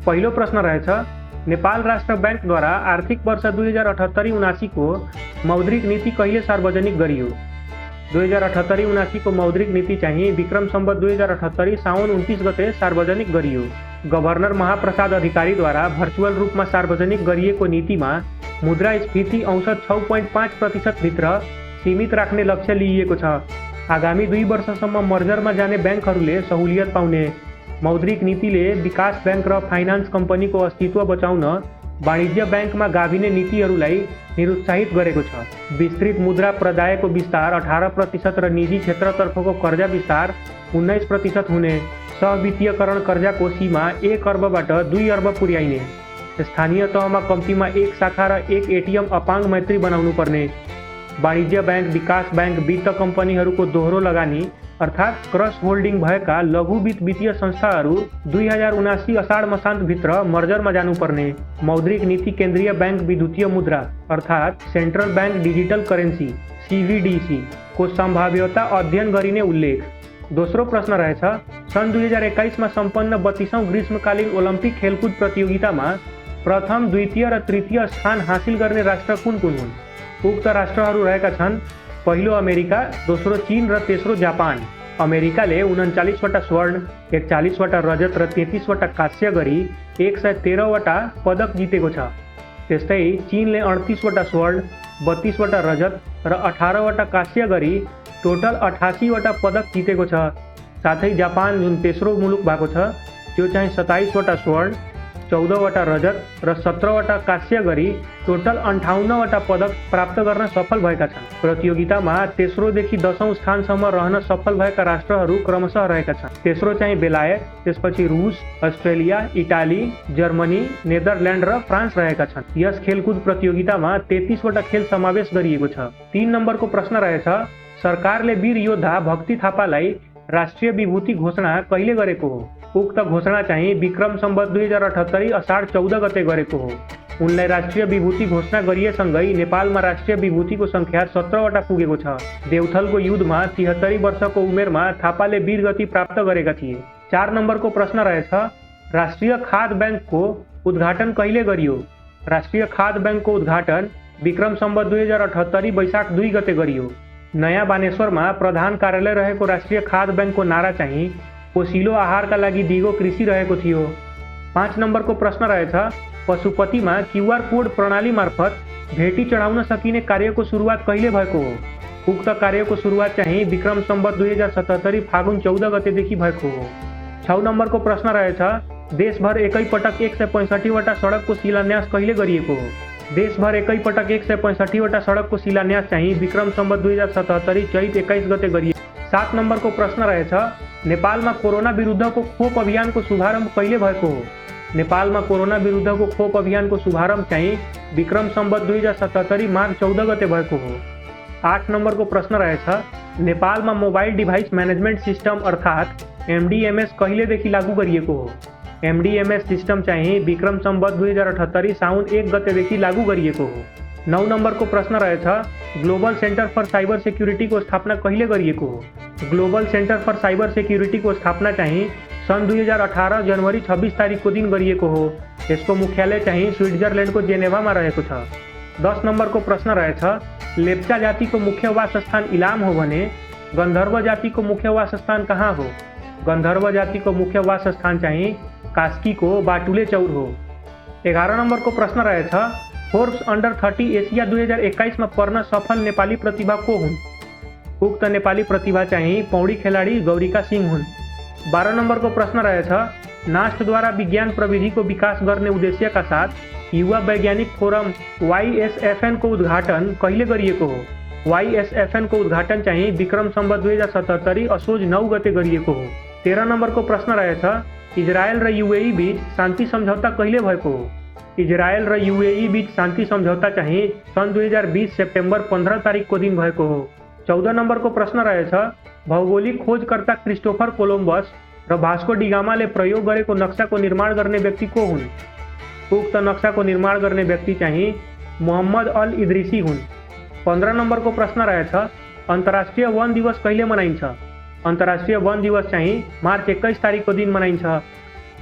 पहिलो प्रश्न रहेछ, नेपाल राष्ट्र बैंक द्वारा आर्थिक वर्ष 2078-79 को मौद्रिक नीति कहिले सार्वजनिक गरियो? 2078-79 को मौद्रिक नीति चाहिँ विक्रम सम्वत 2078 साउन 29 गते सार्वजनिक गरियो। गभर्नर महाप्रसाद अधिकारीद्वारा भर्चुअल रूपमा सार्वजनिक गरिएको नीतिमा मुद्रास्फीति औसत 6.5% भित्र सीमित राख्ने लक्ष्य लिइएको छ। आगामी 2 वर्षसम्म मर्जरमा जाने ब्याङ्कहरूले सहुलियत पाउने। मौद्रिक नीतिले विकास ब्याङ्क र फाइनान्स कम्पनीको अस्तित्व बचाउन वाणिज्य ब्याङ्कमा गाभिने नीतिहरूलाई निरुत्साहित गरेको छ। विस्तृत मुद्रा प्रदायको विस्तार 18% र निजी क्षेत्रतर्फको कर्जा विस्तार 19% हुने। सहवित्तीयकरण कर्जाको सीमा 1 अर्बबाट 2 अर्ब पुर्याइने। स्थानीय तहमा कम्तीमा 1 शाखा र 1 एटिएम अपाङ्ग मैत्री बनाउनु पर्ने। वाणिज्य ब्याङ्क, विकास ब्याङ्क, वित्त कम्पनीहरूको दोहोरो लगानी अर्थात् क्रस होल्डिङ भएका लघु वित्तीय संस्थाहरू 2079 असाढ मसान्त भित्र मर्जरमा जानुपर्ने। मौद्रिक नीति केन्द्रीय ब्याङ्क विद्युतीय मुद्रा अर्थात् central bank digital currency CBDC को सम्भाव्यता अध्ययन गरिने उल्लेख। दोस्रो प्रश्न रहेछ, सन् 2021 मा सम्पन्न 32औं ग्रीष्मकालीन ओलम्पिक खेलकुद प्रतियोगितामा प्रथम, द्वितीय र तृतीय स्थान हासिल गर्ने राष्ट्र कुन कुन हुन्? उक्त राष्ट्रहरू रहेका छन्, पहिलो अमेरिका, दोस्रो चीन र तेस्रो जापान। अमेरिकाले 39 वटा स्वर्ण, 41 वटा रजत र 33 वटा कांस्य गरी 113 वटा पदक जितेको छ। त्यस्तै चीनले 38 वटा स्वर्ण, 32 वटा रजत र 18 वटा कांस्य गरी टोटल 88 वटा पदक जितेको छ। साथै जापान जुन तेस्रो मुलुक भएको छ त्यो चाहिँ 27 वटा स्वर्ण, 14 वटा रजत र 17 वटा कांस्य गरी टोटल 58 वटा पदक प्राप्त गर्न सफल भएका छन्। प्रतियोगितामा तेस्रोदेखि 10औं स्थानसम्म रहन सफल भएका राष्ट्रहरू क्रमशः रहेका छन्। तेस्रो चाहिँ बेलायत, त्यसपछि रुस, अस्ट्रेलिया, इटाली, जर्मनी, नेदरल्यान्ड र फ्रान्स रहेका छन्। यस खेलकुद प्रतियोगितामा 33 वटा खेल समावेश गरिएको छ। 3 नम्बरको प्रश्न रहेछ, सरकारले वीर योद्धा भक्ति थापालाई राष्ट्रिय विभूति घोषणा कहिले गरेको हो? उक्त घोषणा चाहिँ विक्रम सम्वत 2078 असाढ 14 गते गरेको हो। उनलाई राष्ट्रिय विभूति घोषणा गरिएसँगै नेपालमा राष्ट्रिय विभूतिको संख्या 17 वटा पुगेको छ। देउथलको युद्धमा 73 वर्षको उमेरमा थापाले वीरगति प्राप्त गरेका थिए। 4 नम्बरको प्रश्न रहेछ, राष्ट्रिय खाद्य ब्याङ्कको उद्घाटन कहिले गरियो? राष्ट्रिय खाद्य ब्याङ्कको उद्घाटन विक्रम सम्वत 2078 वैशाख 2 गते गरियो। नयाँ बानेश्वरमा प्रधान कार्यालय रहेको राष्ट्रिय खाद्य ब्याङ्कको नारा चाहिँ पोषिलो आहारका लागि दिगो कृषि रहेको थियो। 5 नम्बरको प्रश्न रहेछ, पशुपतिमा QR कोड प्रणाली मार्फत भेटी चढाउन सकिने कार्यको सुरुवात कहिले भएको हो? उक्त कार्यको सुरुवात चाहिँ विक्रम सम्वत 2077 फागुन 14 गतेदेखि भएको हो। 6 नम्बरको प्रश्न रहेछ, देशभर एकैपटक 165 वटा सडकको शिलान्यास कहिले गरिएको हो? देशभर एकैपटक 165 वटा सडकको शिलान्यास चाहिँ विक्रम सम्वत 2077 चैत 21 गते गरिएको। 7 नम्बरको प्रश्न रहेछ, नेपालमा कोरोना विरुद्धको खोप अभियानको शुभारम्भ कहिले भएको हो? नेपालमा कोरोना विरुद्धको खोप अभियानको शुभारम्भ चाहिँ विक्रम सम्वत 2077 माघ 14 गते भएको हो। 8 नम्बरको प्रश्न रहेछ, नेपालमा मोबाइल डिभाइस म्यानेजमेन्ट सिस्टम अर्थात् MDMS कहिलेदेखि लागू गरिएको हो? MDMS सिस्टम चाहिँ विक्रम सम्वत 2078 साउन 1 गतेदेखि लागू गरिएको हो। 9 नम्बरको प्रश्न रहेछ, ग्लोबल सेन्टर फर साइबर सेक्युरिटीको स्थापना कहिले गरिएको हो? ग्लोबल सेन्टर फर साइबर सेक्युरिटीको स्थापना चाहिँ सन् 2018 जनवरी 26 तारिकको दिन गरिएको हो। यसको मुख्यालय चाहिँ स्विट्जरल्यान्डको जेनेभामा रहेको छ। 10 नम्बरको प्रश्न रहेछ, लेप्चा जातिको मुख्य वासस्थान इलाम हो भने गन्धर्व जातिको मुख्य वासस्थान कहाँ हो? गन्धर्व जातिको मुख्य वासस्थान चाहिँ कास्कीको बाटुले चौर हो। 11 नम्बरको प्रश्न रहेछ, फोर्ब्स अन्डर 30 एसिया 2021 मा पर्न सफल नेपाली प्रतिभा को हुन्? उक्त नेपाली प्रतिभा चाहिँ पौडी खेलाडी गौरिका सिंह हुन्। 12 नम्बरको प्रश्न रहेछ, नास्टद्वारा विज्ञान प्रविधिको विकास गर्ने उद्देश्यका साथ युवा वैज्ञानिक फोरम YSFN को उद्घाटन कहिले गरिएको हो? YSFN को उद्घाटन चाहिँ विक्रम सम्वत 2077 असोज 9 गते गरिएको हो। 13 नम्बरको प्रश्न रहेछ, इजरायल र UAE बीच शान्ति सम्झौता कहिले भएको हो? इजरायल र UAE बीच शान्ति सम्झौता चाहिँ सन् 2020 सेप्टेम्बर 15 तारिकको दिन भएको हो। 14 नम्बरको प्रश्न रहेछ, भौगोलिक खोजकर्ता क्रिस्टोफर कोलम्बस र भास्को डिगामाले प्रयोग गरेको नक्साको निर्माण गर्ने व्यक्ति को हुन्? उक्त नक्साको निर्माण गर्ने व्यक्ति चाहिँ मोहम्मद अल इद्रिसी हुन्। 15 नम्बरको प्रश्न रहेछ, अन्तर्राष्ट्रिय वन दिवस कहिले मनाइन्छ? अन्तर्राष्ट्रिय वन दिवस चाहिँ मार्च 21 तारिकको दिन मनाइन्छ।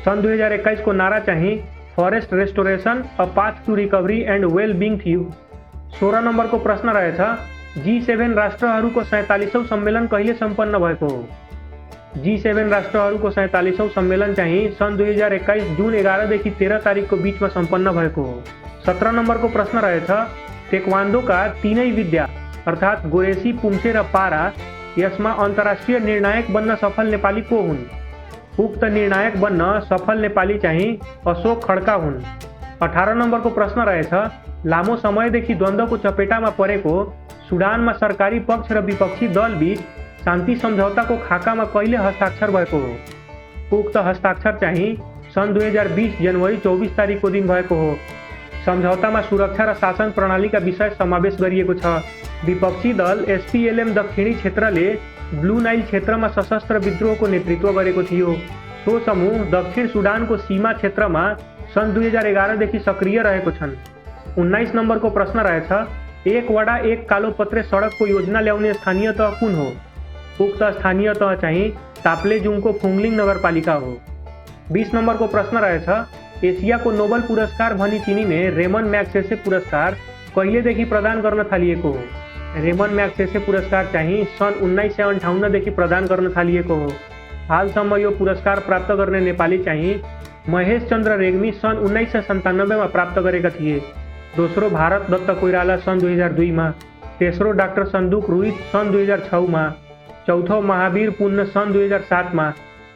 सन 2021 को नारा चाहिए forest restoration a path to recovery and well being थ्यू। 16 नंबर को प्रश्न रहेछ G7 राष्ट्रहरूको 47औं सम्मेलन कहिले सम्पन्न भएको हो। G7 राष्ट्रहरूको 47औं सम्मेलन चाहिँ सन् 2021 जुन 11 देखि 13 तारिकको बीचमा सम्पन्न भएको हो। 17 नम्बरको प्रश्न रहेछ टेक्वान्डोका तीनै विद्या अर्थात् गोरेसी, पुम्से र पारा यसमा अन्तर्राष्ट्रिय निर्णायक बन्न सफल नेपाली को हुन्। उक्त निर्णायक बन्न सफल नेपाली चाहिँ अशोक खड्का हुन्। 18 नम्बरको प्रश्न रहेछ लामो समयदेखि द्वन्द्वको चपेटामा परेको सुडानमा सरकारी पक्ष र विपक्षी दल बीच शान्ति सम्झौताको खाकामा कहिले हस्ताक्षर भएको हो। उक्त हस्ताक्षर चाहिँ सन् 2020 जनवरी 24 तारिकको दिन भएको हो। सम्झौतामा सुरक्षा र शासन प्रणालीका विषय समावेश गरिएको छ। विपक्षी दल SPLM दक्षिणी क्षेत्रले ब्लू नाइल क्षेत्रमा सशस्त्र विद्रोहको नेतृत्व गरेको थियो। सो समूह दक्षिण सुडानको सीमा क्षेत्रमा सन् 2011 देखि सक्रिय रहेको छन्। 19 नम्बरको प्रश्न रहेछ एक वडा एक कालोपत्रे सडकको योजना ल्याउने स्थानीय तह कुन हो। उक्त स्थानीय तह चाहिँ ताप्लेजुङको फुङलिङ नगरपालिका हो। 20 नम्बरको प्रश्न रहेछ एसियाको नोबल पुरस्कार भनी चिनिने रेमन म्याग्सेसे पुरस्कार कहिलेदेखि प्रदान गर्न थालिएको हो। रेमन म्याग्सेसे पुरस्कार चाहिँ सन् 1958 देखि प्रदान गर्न थालिएको हो। हालसम्म यो पुरस्कार प्राप्त गर्ने नेपाली चाहिँ महेश चन्द्र रेग्मी सन् 1997 मा प्राप्त गरेका थिए। दोस्रो भारत दत्त कोइराला सन् 2002 मा, तेस्रो डाक्टर सन्दुक रुइत सन् 2006 मा, चौथो महावीर पुन्न सन् 2007 मा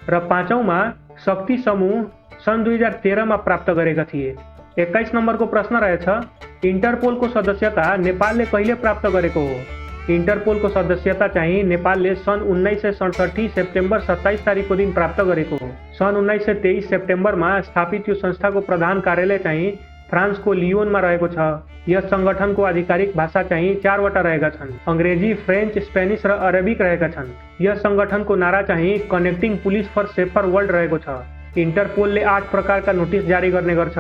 र पाँचौंमा शक्ति समूह सन् 2013 मा प्राप्त गरेका थिए। 21 नम्बरको प्रश्न रहेछ इन्टरपोलको सदस्यता नेपालले कहिले प्राप्त गरेको हो। इन्टरपोलको सदस्यता चाहिँ नेपालले सन् 1967 सेप्टेम्बर 27 तारिकको दिन प्राप्त गरेको हो। सन् 1923 सेप्टेम्बरमा स्थापित यो संस्थाको प्रधान कार्यालय चाहिँ फ्रान्सको लियोनमा रहेको छ। यस सङ्गठनको आधिकारिक भाषा चाहिँ 4 वटा रहेका छन्। अङ्ग्रेजी, फ्रेन्च, स्पेनिस र अरबिक रहेका छन्। यस सङ्गठनको नारा चाहिँ connecting police for safer world रहेको छ। इन्टरपोलले 8 प्रकारका नोटिस जारी गर्ने गर्छ।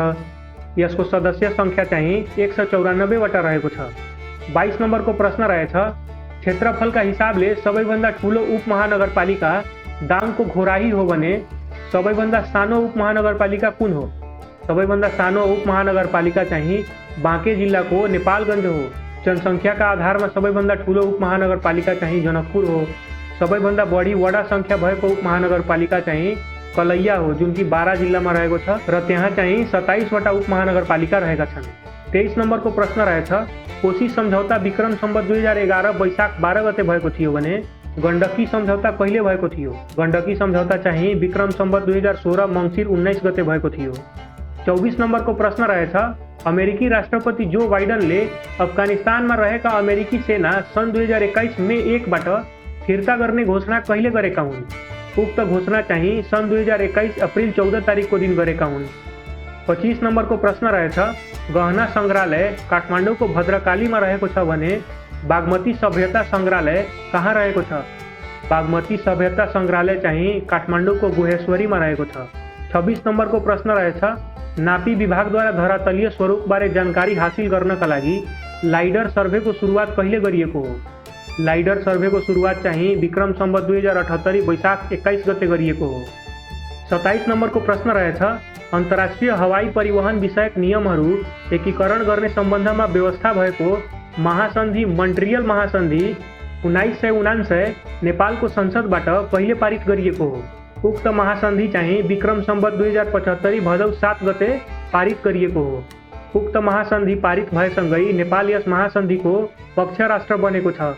यसको सदस्य सङ्ख्या चाहिँ 194 वटा रहेको छ। 22 नम्बरको प्रश्न रहेछ क्षेत्रफलका हिसाबले सबैभन्दा ठुलो उपमहानगरपालिका दाङको घोराही हो भने सबैभन्दा सानो उपमहानगरपालिका कुन हो। सबैभन्दा सानो उपमहानगरपालिका चाहिँ बाँके जिल्लाको नेपालगञ्ज हो। जनसङ्ख्याका आधारमा सबैभन्दा ठुलो उपमहानगरपालिका चाहिँ जनकपुर हो। सबैभन्दा बढी वडा सङ्ख्या भएको उपमहानगरपालिका चाहिँ कलैया हो जुन कि बारा जिल्लामा रहेको छ र त्यहाँ चाहिँ 27 वटा उपमहानगरपालिका रहेका छन्। 23 नम्बरको प्रश्न रहेछ कोशी सम्झौता विक्रम सम्वत 2011 वैशाख 12 गते भएको थियो भने गण्डकी सम्झौता कहिले भएको थियो। गण्डकी सम्झौता चाहिँ विक्रम सम्वत 2016 मङ्सिर 19 गते भएको थियो। 24 नम्बरको प्रश्न रहेछ अमेरिकी राष्ट्रपति जो बाइडनले अफगानिस्तानमा रहेका अमेरिकी सेना सन् 2021 मे 1 बाट फिर्ता गर्ने घोषणा कहिले गरेका हुन्। उक्त घोषणा चाहिँ सन् 2021 अप्रिल 14 तारिकको दिन गरेका हुन्। 25 नम्बरको प्रश्न रहेछ गहना सङ्ग्रहालय काठमाडौँको भद्रकालीमा रहेको छ भने बागमती सभ्यता सङ्ग्रहालय कहाँ रहेको छ। बागमती सभ्यता सङ्ग्रहालय चाहिँ काठमाडौँको गुहेश्वरीमा रहेको छ। 26 नम्बरको प्रश्न रहेछ नापी विभागद्वारा धरातलीय स्वरूपबारे जानकारी हासिल गर्नका लागि लाइडर सर्वेको सुरुवात कहिले गरिएको हो। लाइडर सर्वेको सुरुवात चाहिँ विक्रम सम्वत 2078 वैशाख 21 गते गरिएको हो। 27 नम्बरको प्रश्न रहेछ अन्तर्राष्ट्रिय हवाई परिवहन विषयक नियमहरू एकीकरण गर्ने सम्बन्धमा व्यवस्था भएको महासन्धि मन्ट्रियल महासन्धि 1979 नेपालको संसदबाट कहिले पारित गरिएको हो। उक्त महासन्धि चाहिँ विक्रम सम्वत 2075 भदौ 7 गते पारित गरिएको हो। उक्त महासन्धि पारित भएसँगै नेपाल यस महासन्धिको पक्ष राष्ट्र बनेको छ।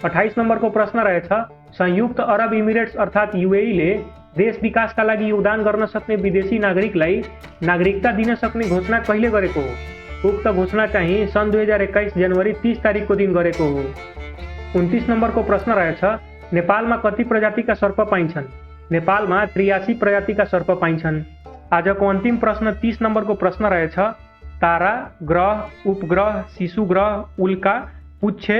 28 नम्बरको प्रश्न रहेछ संयुक्त अरब इमिरेट्स अर्थात् UAE ले देश विकासका लागि योगदान गर्न सक्ने विदेशी नागरिकलाई नागरिकता दिन सक्ने घोषणा कहिले गरेको हो। उक्त घोषणा चाहिँ सन् 2021 जनवरी 30 तारिकको दिन गरेको हो। 29 नम्बरको प्रश्न रहेछ नेपालमा कति प्रजातिका सर्प पाइन्छन्। नेपालमा 83 प्रजातिका सर्प पाइन्छन्। आजको अन्तिम प्रश्न 30 नम्बरको प्रश्न रहेछ तारा, ग्रह, उपग्रह, शिशु ग्रह, उल्का, पुच्छे,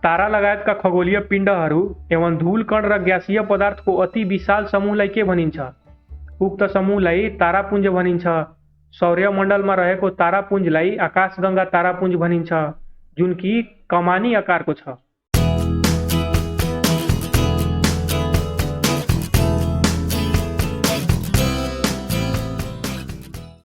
तारा लगायतका खगोलीय पिण्डहरू एवं धूल कण र ग्यासीय पदार्थको अति विशाल समूहलाई के भनिन्छ। उक्त समूहलाई तारापुञ्ज भनिन्छ। सौर्यमण्डलमा रहेको तारापुञ्जलाई आकाशगङ्गा तारापुञ्ज भनिन्छ जुन कि कमानी आकारको छ।